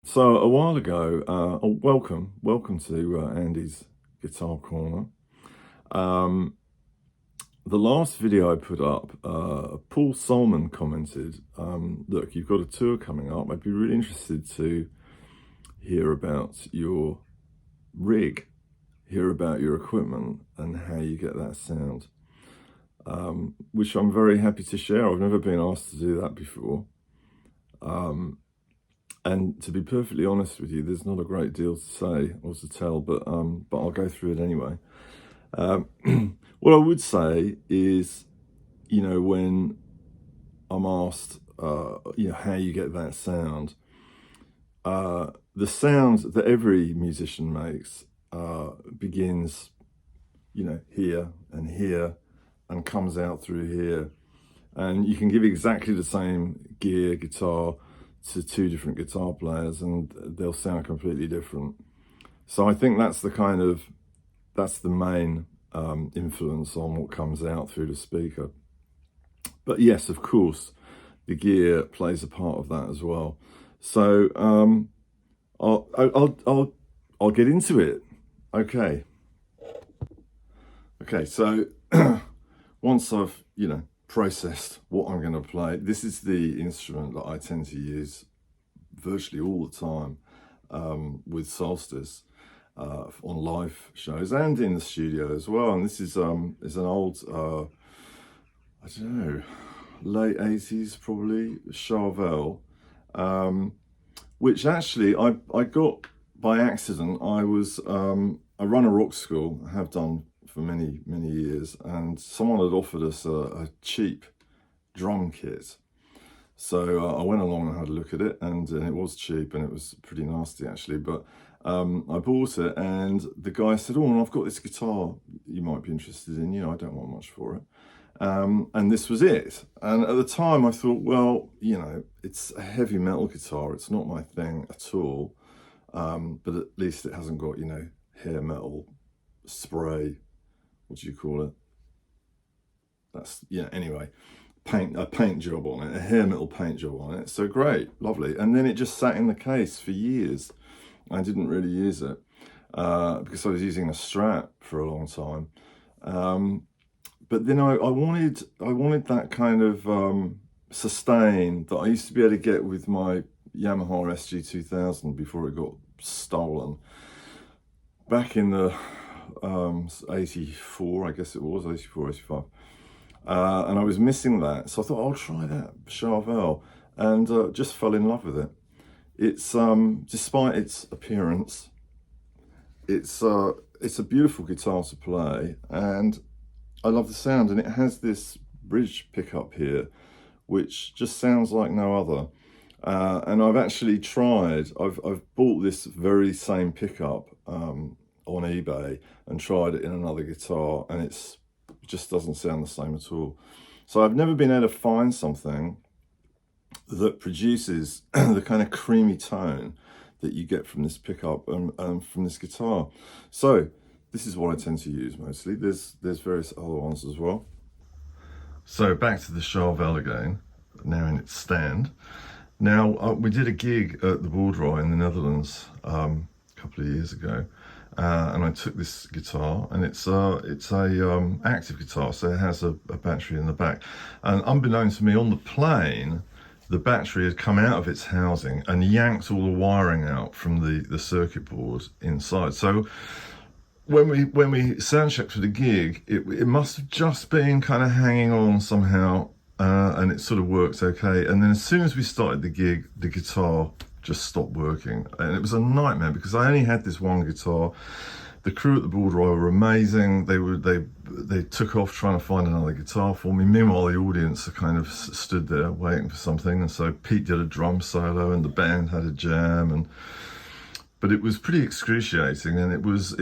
So a while ago, welcome to Andy's Guitar Corner. Um, the last video I put up, Paul Solman commented, look, you've got a tour coming up. I'd be really interested to hear about your rig, hear about your equipment and how you get that sound, which I'm very happy to share. I've never been asked to do that before. And to be perfectly honest with you, there's not a great deal to say or to tell, but I'll go through it anyway. What I would say is, when I'm asked, how you get that sound, the sound that every musician makes begins, here and comes out through here. And you can give exactly the same guitar to two different guitar players and they'll sound completely different. So I think that's the main influence on what comes out through the speaker. But yes, of course, the gear plays a part of that as well. So I'll get into it. Okay. So once I've processed what I'm going to play, this is the instrument that I tend to use virtually all the time with Solstice on live shows and in the studio as well. And this is an old I don't know, late 80s probably Charvel, which actually I got by accident. I run a rock school, I have done for many years, and someone had offered us a cheap drum kit. So I went along and had a look at it, and it was cheap and it was pretty nasty actually, but I bought it, and the guy said, oh, I've got this guitar you might be interested in, I don't want much for it. And this was it. And at the time I thought, well, it's a heavy metal guitar, it's not my thing at all, but at least it hasn't got, hair metal spray, what do you call it? That's, anyway, a paint job on it, a hair metal paint job on it. So great, lovely. And then it just sat in the case for years. I didn't really use it because I was using a Strat for a long time. But then I wanted that kind of sustain that I used to be able to get with my Yamaha SG2000 before it got stolen back in the 84, I guess it was, 84, 85. And I was missing that. So I thought, I'll try that Charvel, and just fell in love with it. It's, despite its appearance, it's a beautiful guitar to play, and I love the sound. And it has this bridge pickup here, which just sounds like no other. And I've actually tried, I've bought this very same pickup on eBay and tried it in another guitar, and it just doesn't sound the same at all. So I've never been able to find something that produces the kind of creamy tone that you get from this pickup and from this guitar. So this is what I tend to use mostly. There's various other ones as well. So back to the Charvel again, now in its stand. Now we did a gig at the Boardroy in the Netherlands a couple of years ago. And I took this guitar, and it's a active guitar, so it has a battery in the back. And unbeknownst to me, on the plane, the battery had come out of its housing and yanked all the wiring out from the circuit board inside. So when we sound checked for the gig, it must have just been kind of hanging on somehow, and it sort of worked okay. And then as soon as we started the gig, the guitar just stopped working, and it was a nightmare because I only had this one guitar. The crew at the Boardroy were amazing. They took off trying to find another guitar for me. Meanwhile, the audience kind of stood there waiting for something, and so Pete did a drum solo, and the band had a jam, but it was pretty excruciating. And it was a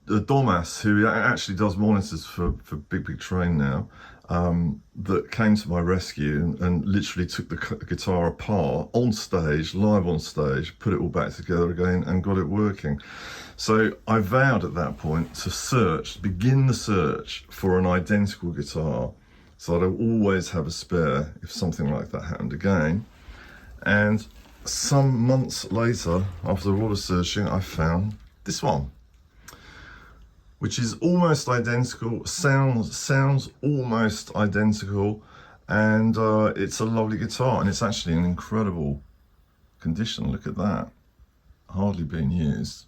Domas who actually does monitors for Big Train now, that came to my rescue and literally took the guitar apart on stage, live on stage, put it all back together again and got it working. So I vowed at that point to begin the search for an identical guitar, so I'd always have a spare if something like that happened again. And some months later, after a lot of searching, I found this one, which is almost identical, sounds almost identical, and it's a lovely guitar, and it's actually in incredible condition. Look at that, hardly been used.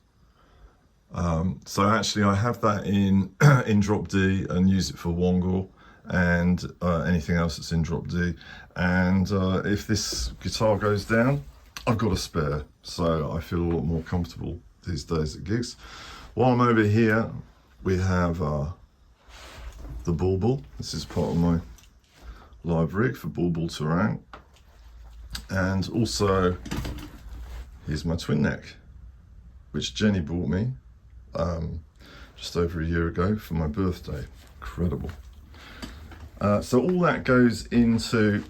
So actually I have that in in drop D and use it for Wongle and anything else that's in drop D, and if this guitar goes down, I've got a spare, so I feel a lot more comfortable these days at gigs. While I'm over here, we have the Bulbul. This is part of my live rig for Bulbul terrain, and also here's my twin neck, which Jenny bought me just over a year ago for my birthday. Incredible. So all that goes into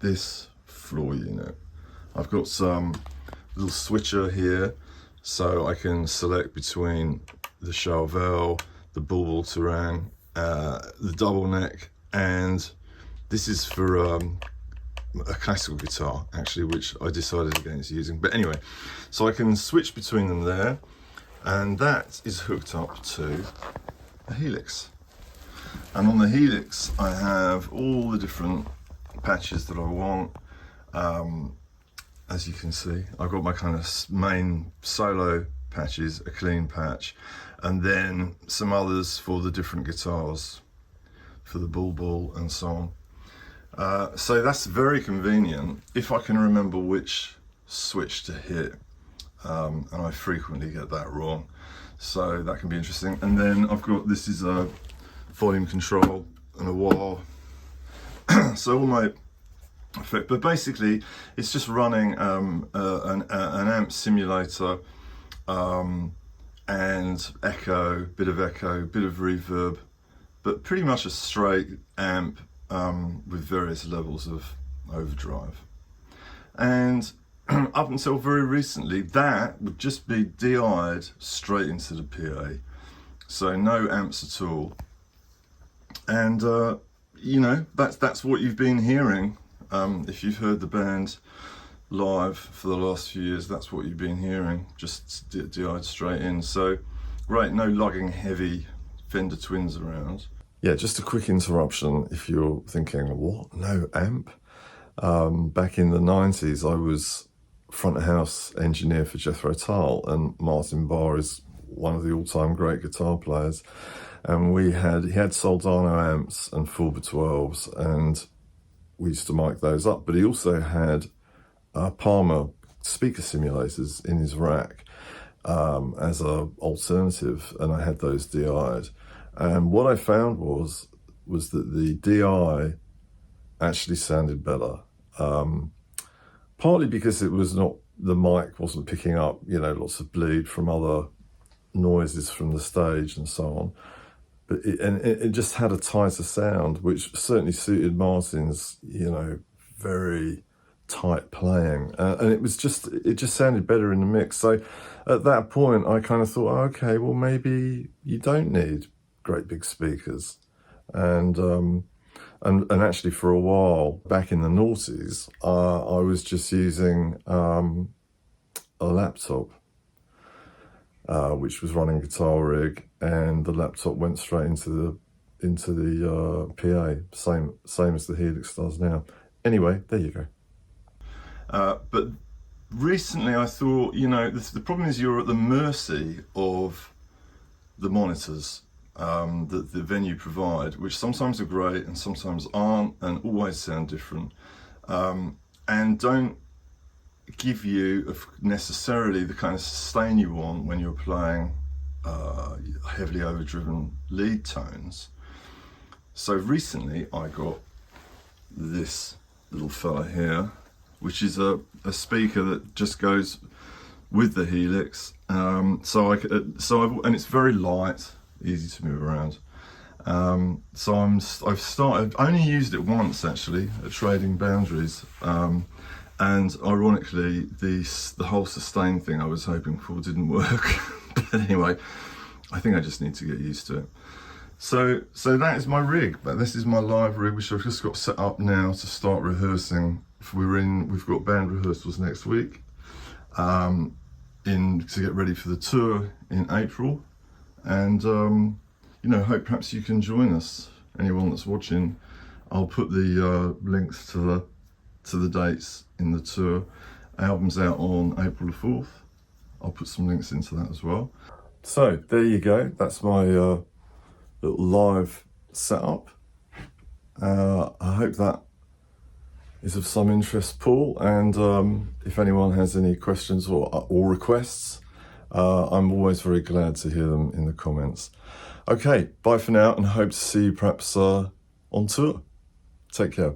this floor unit. I've got some little switcher here, so I can select between the Charvel, the Bulbul terrain, the double neck, and this is for a classical guitar actually, which I decided against using. But anyway, so I can switch between them there, and that is hooked up to a Helix. And on the Helix, I have all the different patches that I want. As you can see, I've got my kind of main solo patches, a clean patch, and then some others for the different guitars, for the Bulbul and so on. So that's very convenient if I can remember which switch to hit, and I frequently get that wrong, so that can be interesting. And then I've got, this is a volume control and a wah. So all my effect, but basically it's just running an amp simulator and echo, bit of reverb, but pretty much a straight amp with various levels of overdrive. And up until very recently, that would just be DI'd straight into the PA, so no amps at all. And you know, that's what you've been hearing. If you've heard the band live for the last few years, that's what you've been hearing, just DI'd straight in. So great, no lugging heavy Fender Twins around. Yeah, just a quick interruption if you're thinking, what, no amp? Back in the 90s, I was front of house engineer for Jethro Tull, and Martin Barr is one of the all-time great guitar players, and he had Soldano amps and 4x12s, and we used to mic those up, but he also had Palmer speaker simulators in his rack as a alternative, and I had those DI'd. And what I found was that the DI actually sounded better, partly because it was not, the mic wasn't picking up, you know, lots of bleed from other noises from the stage and so on. But it just had a tighter sound, which certainly suited Martin's, you know, very tight playing, and it just sounded better in the mix. So at that point, I kind of thought, okay, well maybe you don't need great big speakers, and actually for a while back in the noughties, I was just using a laptop, which was running Guitar Rig, and the laptop went straight into the PA, same as the Helix does now. Anyway, there you go. But recently I thought, you know, the problem is you're at the mercy of the monitors that the venue provide, which sometimes are great and sometimes aren't, and always sound different, and don't give you necessarily the kind of sustain you want when you're playing heavily overdriven lead tones. So recently I got this little fella here, which is a speaker that just goes with the Helix, and it's very light, easy to move around. So I've only used it once actually at Trading Boundaries, and ironically the whole sustain thing I was hoping for didn't work. But anyway, I think I just need to get used to it. So that is my rig, but this is my live rig, which I've just got set up now to start rehearsing. We've got band rehearsals next week, to get ready for the tour in April, and you know, hope perhaps you can join us. Anyone that's watching, I'll put the links to the dates in the tour. Album's out on April the 4th. I'll put some links into that as well. So there you go. That's my little live setup. I hope that is of some interest, Paul. And if anyone has any questions or requests, I'm always very glad to hear them in the comments. Okay, bye for now, and hope to see you perhaps on tour. Take care.